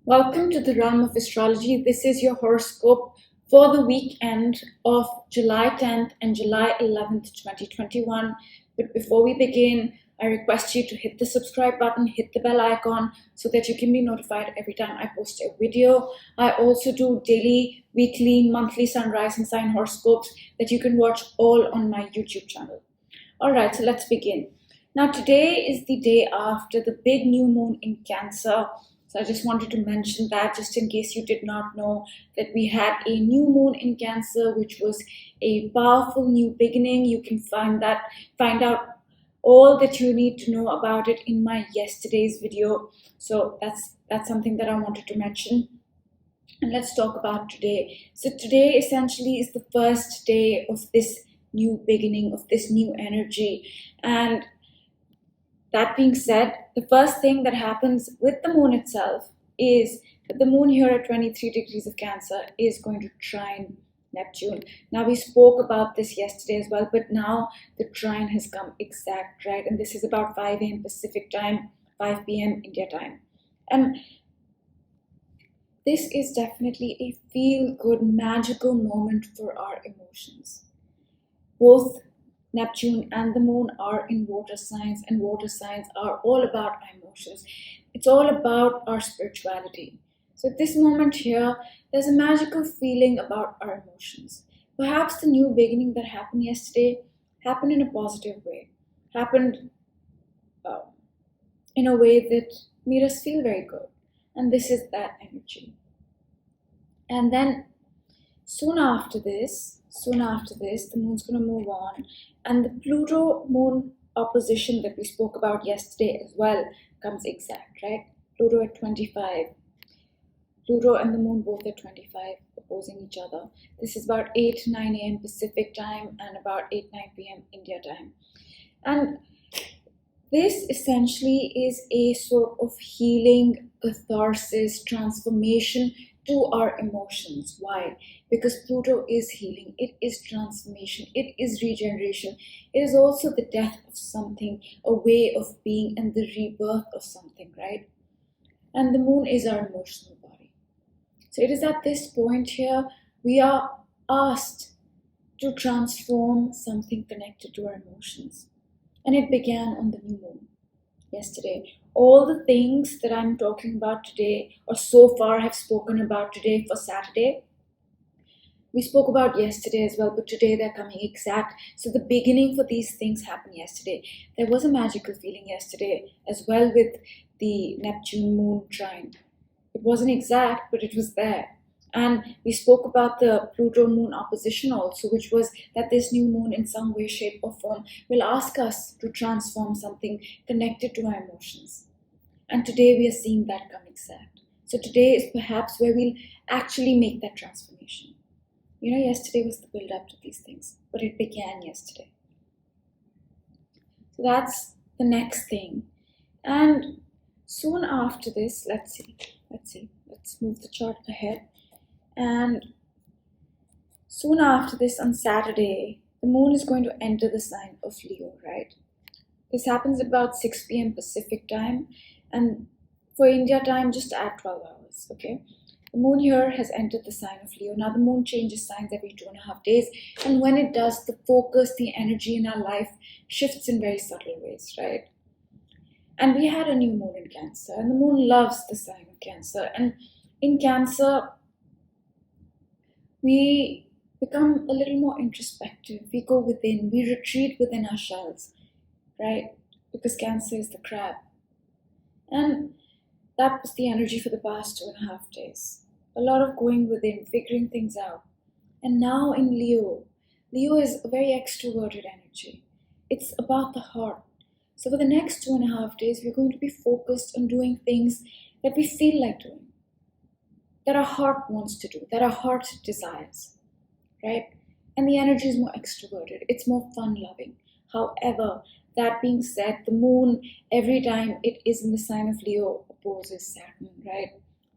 Welcome to the realm of astrology. This is your horoscope for the weekend of July 10th and July 11th, 2021. But before we begin, I request you to hit the subscribe button, hit the bell icon so that you can be notified every time I post a video. I also do daily, weekly, monthly sunrise and sign horoscopes that you can watch all on my YouTube channel. All right, so let's begin. Now, today is the day after the big new moon in Cancer. So I just wanted to mention that just in case you did not know that we had a new moon in Cancer, which was a powerful new beginning. You can find out all that you need to know about it in my yesterday's video. So that's something that I wanted to mention. And let's talk about today. So today essentially is the first day of this new beginning, of this new energy. And that being said, the first thing that happens with the moon itself is that the moon here at 23 degrees of Cancer is going to trine Neptune. Now, we spoke about this yesterday as well, but now the trine has come exact, right? And this is about 5 a.m. Pacific time, 5 p.m. India time. And this is definitely a feel-good, magical moment for our emotions. Both Neptune and the moon are in water signs, and water signs are all about our emotions. It's all about our spirituality. So at this moment here, there's a magical feeling about our emotions. Perhaps the new beginning that happened yesterday happened in a positive way, happened in a way that made us feel very good. And this is that energy. And then soon after this, the moon's going to move on, and the Pluto moon opposition that we spoke about yesterday as well comes exact, right? Pluto at 25. Pluto and the moon both at 25, opposing each other. This is about 8 9 a.m. Pacific time and about 8 9 p.m. India time. And this essentially is a sort of healing, catharsis, transformation to our emotions. Why? Because Pluto is healing, it is transformation, it is regeneration, it is also the death of something, a way of being, and the rebirth of something, right? And the moon is our emotional body. So it is at this point here we are asked to transform something connected to our emotions. And it began on the new moon yesterday. All the things that I'm talking about today, or so far have spoken about today for Saturday, we spoke about yesterday as well, but today they're coming exact. So the beginning for these things happened yesterday. There was a magical feeling yesterday as well with the Neptune moon trine. It wasn't exact, but it was there. And we spoke about the Pluto moon opposition also, which was that this new moon in some way, shape or form will ask us to transform something connected to our emotions. And today we are seeing that come exact. So today is perhaps where we'll actually make that transformation. Yesterday was the build up to these things, but it began yesterday. So that's the next thing. And soon after this, let's move the chart ahead. And soon after this, on Saturday, the moon is going to enter the sign of Leo, right? This happens about 6 p.m. Pacific time, and for India time, just add 12 hours, okay? The moon here has entered the sign of Leo. Now, the moon changes signs every 2.5 days, and when it does, the focus, the energy in our life shifts in very subtle ways, right? And we had a new moon in Cancer, and the moon loves the sign of Cancer. And in Cancer, we become a little more introspective. We go within, we retreat within our shells, right? Because Cancer is the crab. And that was the energy for the past 2.5 days. A lot of going within, figuring things out. And now in Leo is a very extroverted energy. It's about the heart. So for the next 2.5 days, we're going to be focused on doing things that we feel like doing, that our heart wants to do, that our heart desires, right? And the energy is more extroverted, it's more fun-loving. However, that being said, the moon, every time it is in the sign of Leo, opposes Saturn, right?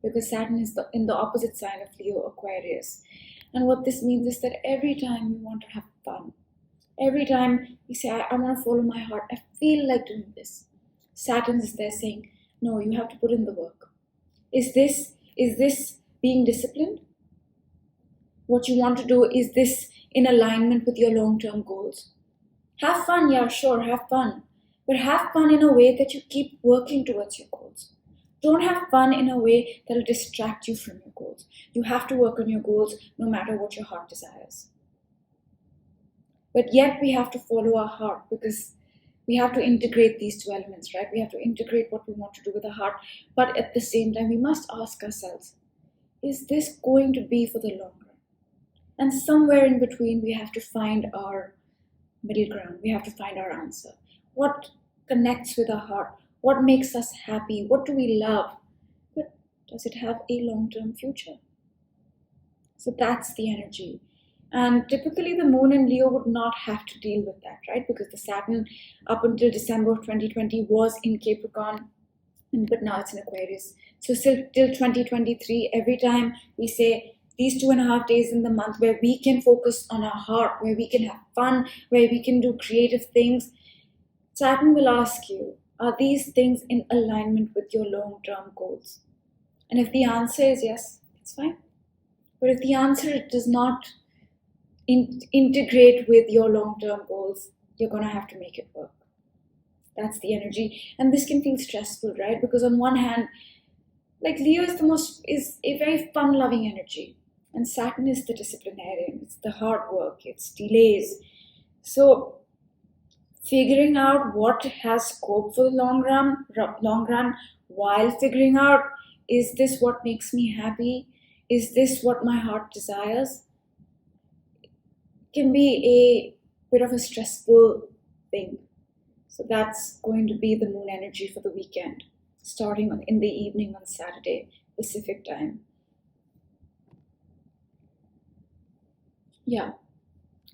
Because Saturn is in the opposite sign of Leo, Aquarius. And what this means is that every time we want to have fun, every time we say, I want to follow my heart, I feel like doing this, Saturn is there saying, no, you have to put in the work. Is this Is this being disciplined? What you want to do, is this in alignment with your long-term goals? Have fun, yeah, sure, have fun. But have fun in a way that you keep working towards your goals. Don't have fun in a way that will distract you from your goals. You have to work on your goals no matter what your heart desires. But yet we have to follow our heart, because we have to integrate these two elements, right? We have to integrate what we want to do with the heart. But at the same time, we must ask ourselves, is this going to be for the long run? And somewhere in between, we have to find our middle ground. We have to find our answer. What connects with our heart? What makes us happy? What do we love? But does it have a long-term future? So that's the energy. And typically the moon in Leo would not have to deal with that, right? Because the Saturn up until December of 2020 was in Capricorn, but now it's in Aquarius. So still till 2023, every time we say these 2.5 days in the month where we can focus on our heart, where we can have fun, where we can do creative things, Saturn will ask you, are these things in alignment with your long-term goals? And if the answer is yes, it's fine. But if the answer does not integrate with your long-term goals, you're going to have to make it work. That's the energy. And this can feel stressful, right? Because on one hand, like Leo is a very fun-loving energy. And Saturn is the disciplinarian. It's the hard work. It's delays. So figuring out what has scope for the long run, while figuring out, is this what makes me happy? Is this what my heart desires? Can be a bit of a stressful thing. So that's going to be the moon energy for the weekend, starting in the evening on Saturday, Pacific time. Yeah,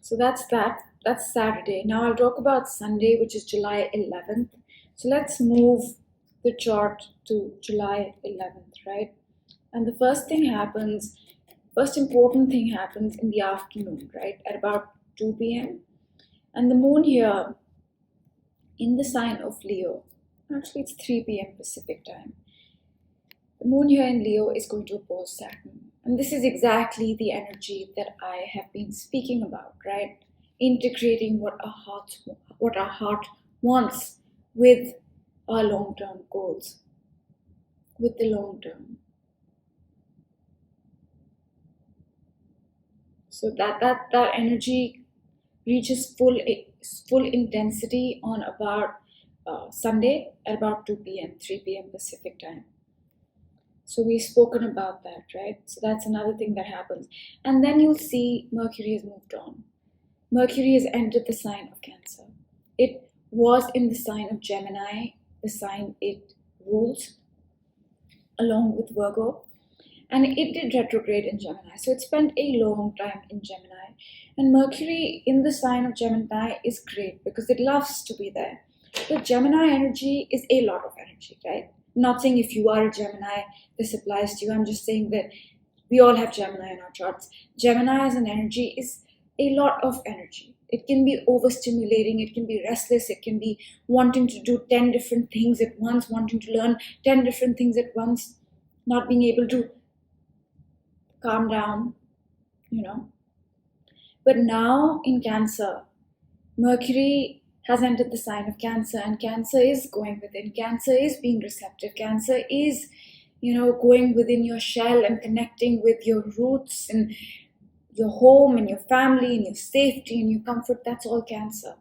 so that's that. That's Saturday. Now I'll talk about Sunday, which is July 11th. So let's move the chart to July 11th, right? And the first important thing happens in the afternoon, right? At about 2 p.m. And the moon here in the sign of Leo, actually it's 3 p.m. Pacific time. The moon here in Leo is going to oppose Saturn. And this is exactly the energy that I have been speaking about, right? Integrating what our heart wants with our long-term goals, with the long term. So that energy reaches full intensity on about Sunday at about 2 p.m., 3 p.m. Pacific time. So we've spoken about that, right? So that's another thing that happens. And then you'll see Mercury has moved on. Mercury has entered the sign of Cancer. It was in the sign of Gemini, the sign it rules, along with Virgo. And it did retrograde in Gemini. So it spent a long time in Gemini. And Mercury in the sign of Gemini is great because it loves to be there. But Gemini energy is a lot of energy, right? Not saying if you are a Gemini, this applies to you. I'm just saying that we all have Gemini in our charts. Gemini as an energy is a lot of energy. It can be overstimulating. It can be restless. It can be wanting to do 10 different things at once, wanting to learn 10 different things at once, not being able to calm down, But now in Cancer, Mercury has entered the sign of Cancer, and Cancer is going within. Cancer is being receptive. Cancer is, going within your shell and connecting with your roots and your home and your family and your safety and your comfort. That's all Cancer.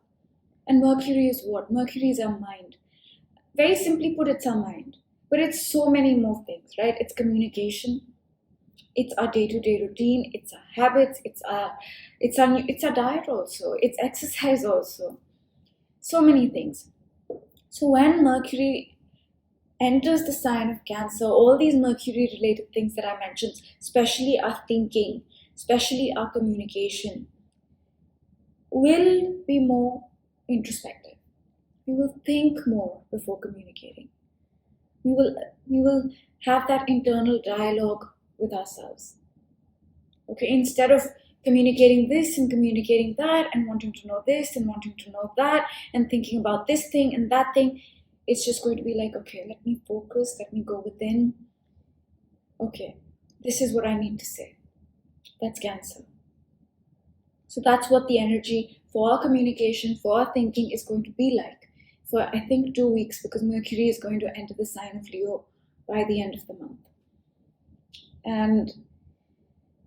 And Mercury is what? Mercury is our mind. Very simply put, it's our mind. But it's so many more things, right? It's communication. It's our day-to-day routine. It's our habits. It's our diet also. It's exercise also. So many things. So when Mercury enters the sign of Cancer, all these Mercury-related things that I mentioned, especially our thinking, especially our communication, will be more introspective. We will think more before communicating. We will have that internal dialogue with ourselves. Okay, instead of communicating this and communicating that and wanting to know this and wanting to know that and thinking about this thing and that thing, it's just going to be like, okay, let me focus, let me go within. okay, this is what I need to say. That's Cancer. So that's what the energy for our communication, for our thinking is going to be like for, I think, 2 weeks, because Mercury is going to enter the sign of Leo by the end of the month. And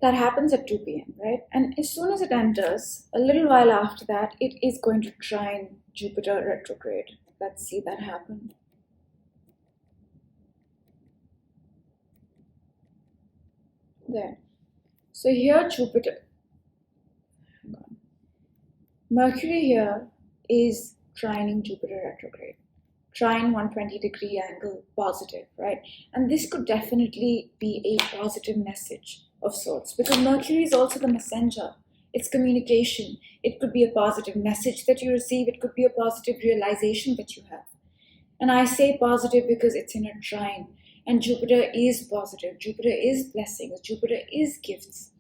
that happens at 2 p.m., right? And as soon as it enters, a little while after that, it is going to trine Jupiter retrograde. Let's see that happen. There. So here Jupiter, hang on. Mercury here is trining Jupiter retrograde. Trine 120-degree angle, positive, right? And this could definitely be a positive message of sorts, because Mercury is also the messenger. It's communication. It could be a positive message that you receive. It could be a positive realization that you have. And I say positive because it's in a trine. And Jupiter is positive. Jupiter is blessings. Jupiter is gifts.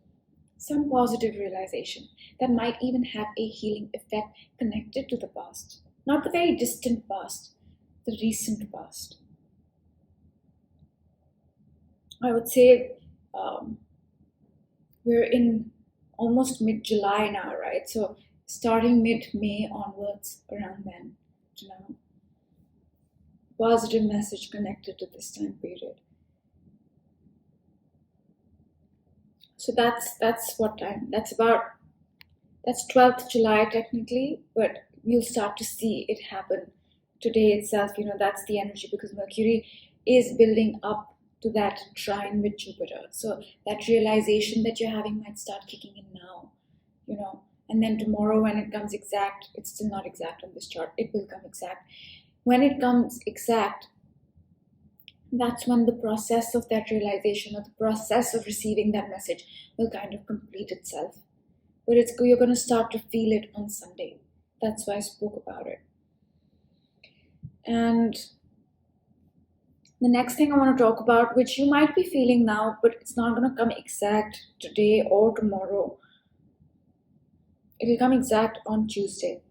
Some positive realization that might even have a healing effect connected to the past. Not the very distant past, the recent past. I would say we're in almost mid-July now, right? So starting mid-May onwards, around then to now. Positive message connected to this time period. So that's what time? That's 12th July technically, but you'll start to see it happen today itself. That's the energy, because Mercury is building up to that trine with Jupiter. So that realization that you're having might start kicking in now, and then tomorrow when it comes exact, it's still not exact on this chart, it will come exact. When it comes exact, that's when the process of that realization, or the process of receiving that message, will kind of complete itself. But you're going to start to feel it on Sunday. That's why I spoke about it. And the next thing I want to talk about, which you might be feeling now, but it's not going to come exact today or tomorrow, it'll come exact on Tuesday,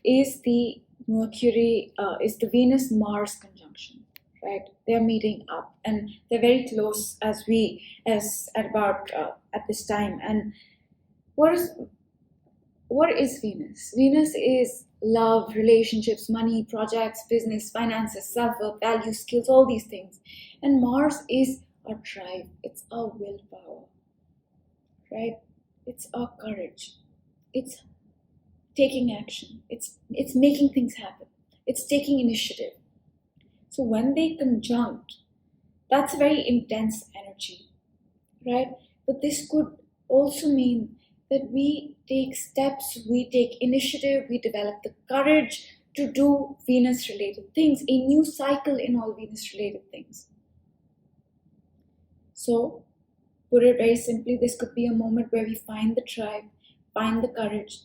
is the Venus-Mars conjunction, right? They're meeting up, and they're very close at this time. And what is Venus? Venus is love, relationships, money, projects, business, finances, self-worth, values, skills, all these things. And Mars is our drive. It's our willpower, right? It's our courage. It's taking action. It's making things happen. It's taking initiative. So when they conjunct, that's a very intense energy, right? But this could also mean that we take steps, we take initiative, we develop the courage to do Venus-related things, a new cycle in all Venus-related things. So, put it very simply, this could be a moment where we find the drive, find the courage,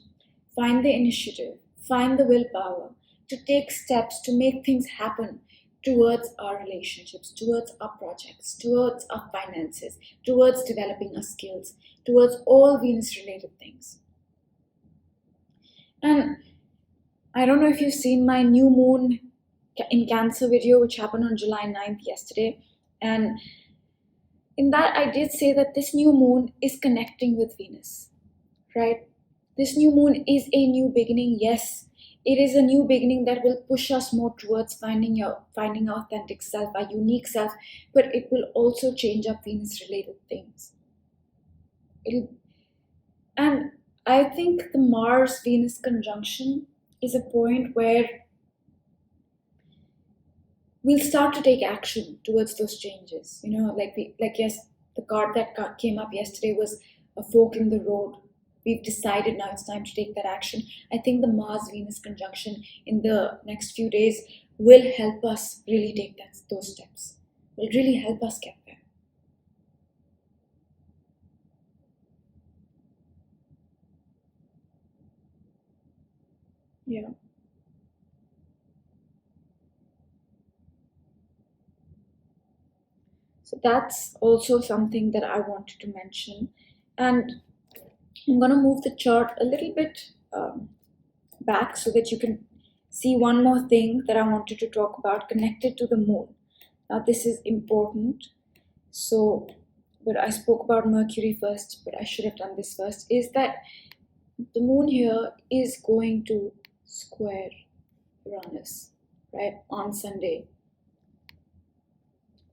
find the initiative, find the willpower to take steps to make things happen towards our relationships, towards our projects, towards our finances, towards developing our skills, towards all Venus-related things. And I don't know if you've seen my new moon in Cancer video, which happened on July 9th yesterday. And in that, I did say that this new moon is connecting with Venus, right? This new moon is a new beginning, yes. It is a new beginning that will push us more towards finding our authentic self, our unique self, but it will also change up Venus-related things. And I think the Mars-Venus conjunction is a point where we'll start to take action towards those changes. The card that came up yesterday was a fork in the road. We've decided now it's time to take that action. I think the Mars-Venus conjunction in the next few days will help us really take those steps. Will really help us get there. Yeah. So that's also something that I wanted to mention. And I'm going to move the chart a little bit back so that you can see one more thing that I wanted to talk about connected to the moon. Now, this is important. So, but I spoke about Mercury first, but I should have done this first, is that the moon here is going to square Uranus, right, on Sunday,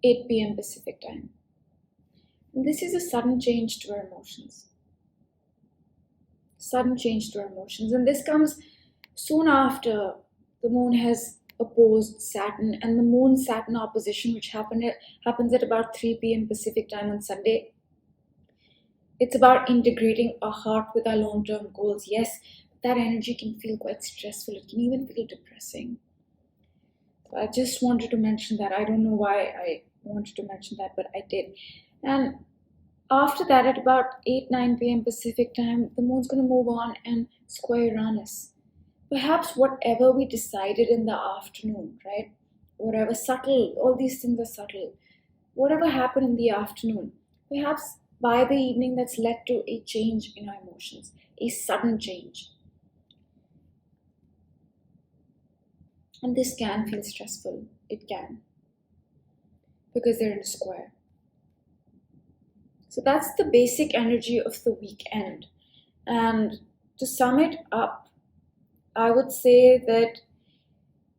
8 p.m. Pacific time. And this is a sudden change to our emotions. Sudden change to our emotions. And this comes soon after the moon has opposed Saturn, and the moon Saturn opposition, which happens at about 3 p.m. Pacific time on Sunday. It's about integrating our heart with our long-term goals. Yes, that energy can feel quite stressful. It can even feel depressing. So I just wanted to mention that. I don't know why I wanted to mention that, but I did. And after that, at about 8-9 p.m. Pacific time, the moon's going to move on and square Uranus. Perhaps whatever we decided in the afternoon, right? Whatever subtle, all these things are subtle. Whatever happened in the afternoon, perhaps by the evening that's led to a change in our emotions, a sudden change. And this can feel stressful. It can. Because they're in a square. So that's the basic energy of the weekend. And to sum it up, I would say that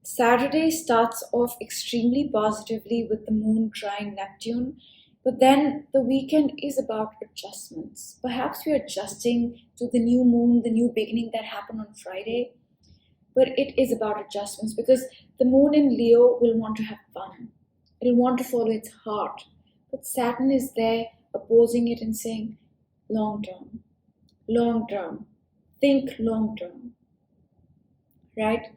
Saturday starts off extremely positively with the moon trine Neptune, but then the weekend is about adjustments. Perhaps we're adjusting to the new moon, the new beginning that happened on Friday, but it is about adjustments because the moon in Leo will want to have fun. It'll want to follow its heart, but Saturn is there opposing it and saying, long term, think long term. Right?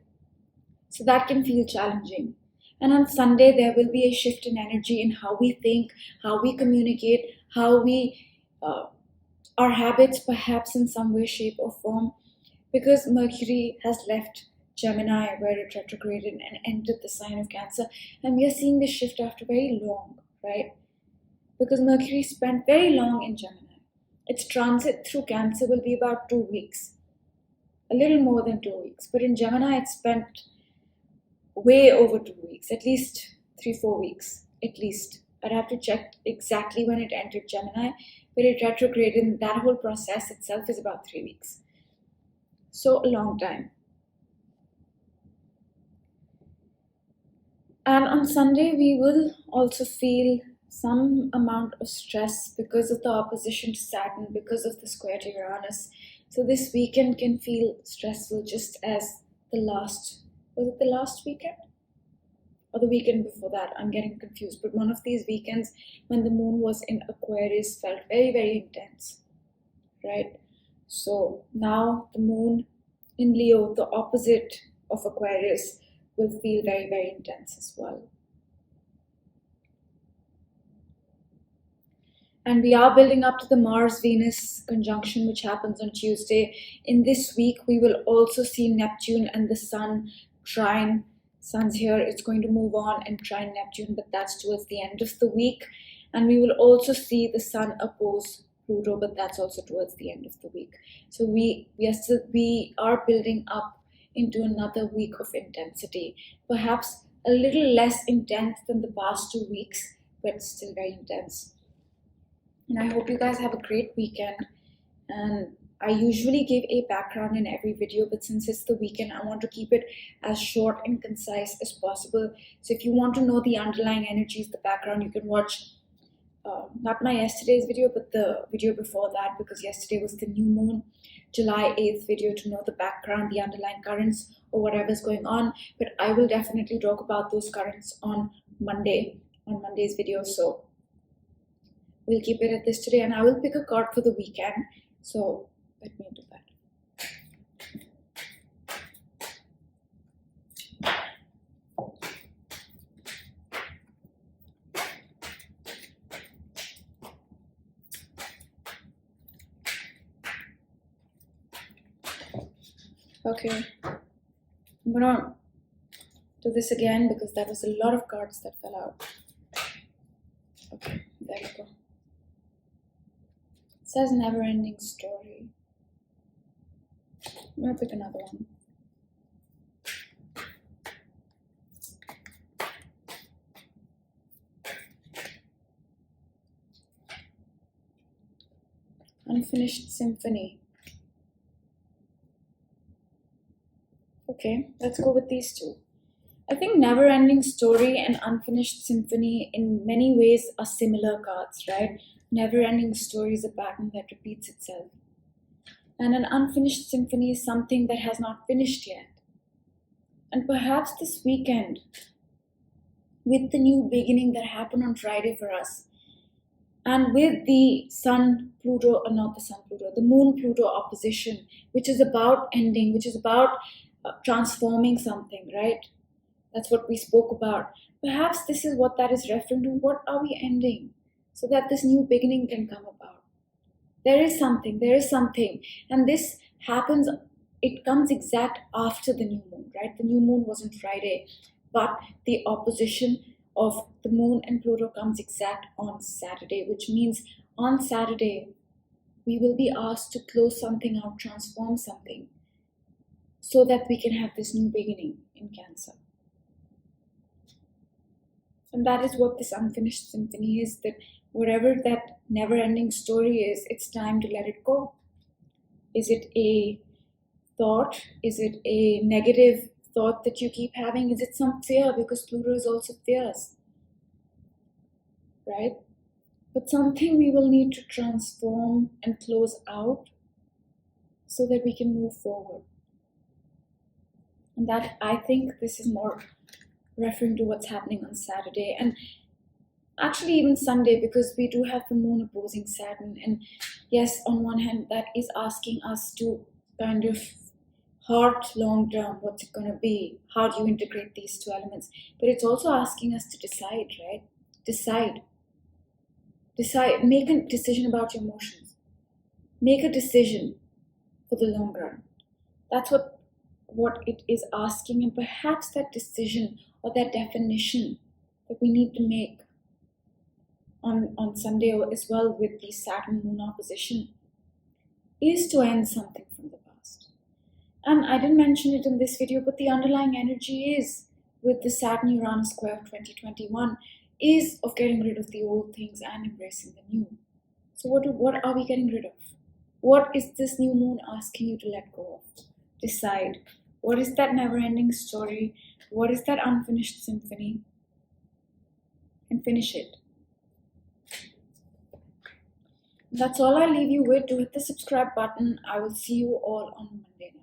So that can feel challenging. And on Sunday, there will be a shift in energy in how we think, how we communicate, how we, our habits, perhaps in some way, shape, or form, because Mercury has left Gemini, where it retrograded, and entered the sign of Cancer. And we are seeing this shift after very long, right? Because Mercury spent very long in Gemini. Its transit through Cancer will be about 2 weeks. A little more than 2 weeks. But in Gemini, it spent way over 2 weeks, at least 3-4 weeks, at least. I'd have to check exactly when it entered Gemini, but it retrograded, and that whole process itself is about 3 weeks. So a long time. And on Sunday, we will also feel some amount of stress because of the opposition to Saturn, because of the square to Uranus. So this weekend can feel stressful just as was it the last weekend? Or the weekend before that? I'm getting confused. But one of these weekends when the moon was in Aquarius felt very, very intense, right? So now the moon in Leo, the opposite of Aquarius, will feel very, very intense as well. And we are building up to the Mars-Venus conjunction, which happens on Tuesday. In this week, we will also see Neptune and the Sun trine. Sun's here, it's going to move on and trine Neptune, but that's towards the end of the week. And we will also see the Sun oppose Pluto, but that's also towards the end of the week. So we are building up into another week of intensity. Perhaps a little less intense than the past 2 weeks, but still very intense. And I hope you guys have a great weekend. And I usually give a background in every video, but since it's the weekend, I want to keep it as short and concise as possible. So if you want to know the underlying energies, the background, you can watch not my yesterday's video, but the video before that, because yesterday was the new moon, July 8th video, to know the background, the underlying currents, or whatever's going on. But I will definitely talk about those currents on Monday's video. So we'll keep it at this today, and I will pick a card for the weekend. So let me do that. Okay, I'm gonna do this again because there was a lot of cards that fell out. Okay, there you go. It says never-ending story. I'm gonna pick another one. Unfinished symphony. Okay, let's go with these two. I think never-ending story and unfinished symphony in many ways are similar cards, right? Never-ending story is a pattern that repeats itself. And an unfinished symphony is something that has not finished yet. And perhaps this weekend, with the new beginning that happened on Friday for us, and with the the Moon Pluto opposition, which is about ending, which is about transforming something, right? That's what we spoke about. Perhaps this is what that is referring to. What are we ending so that this new beginning can come about? There is something, and this happens, it comes exact after the new moon, right? The new moon was on Friday, but the opposition of the moon and Pluto comes exact on Saturday, which means on Saturday we will be asked to close something out, transform something, so that we can have this new beginning in Cancer. And that is what this unfinished symphony is, that whatever that never-ending story is, it's time to let it go. Is it a thought? Is it a negative thought that you keep having? Is it some fear? Because Pluto is also fierce, right? But something we will need to transform and close out so that we can move forward. And that, I think this is more referring to what's happening on Saturday, and actually even Sunday, because we do have the moon opposing Saturn. And yes, on one hand, that is asking us to kind of heart long term, what's it going to be? How do you integrate these two elements? But it's also asking us to decide, right? Decide, make a decision about your emotions. Make a decision for the long run. That's what it is asking, and perhaps that decision or that definition that we need to make on Sunday as well with the Saturn moon opposition is to end something from the past. And I didn't mention it in this video, but the underlying energy is, with the Saturn-Uranus square of 2021, is of getting rid of the old things and embracing the new. So what are we getting rid of? What is this new moon asking you to let go of? Decide. What is that never-ending story? What is that unfinished symphony? And finish it. That's all I leave you with. Do hit the subscribe button. I will see you all on Monday night.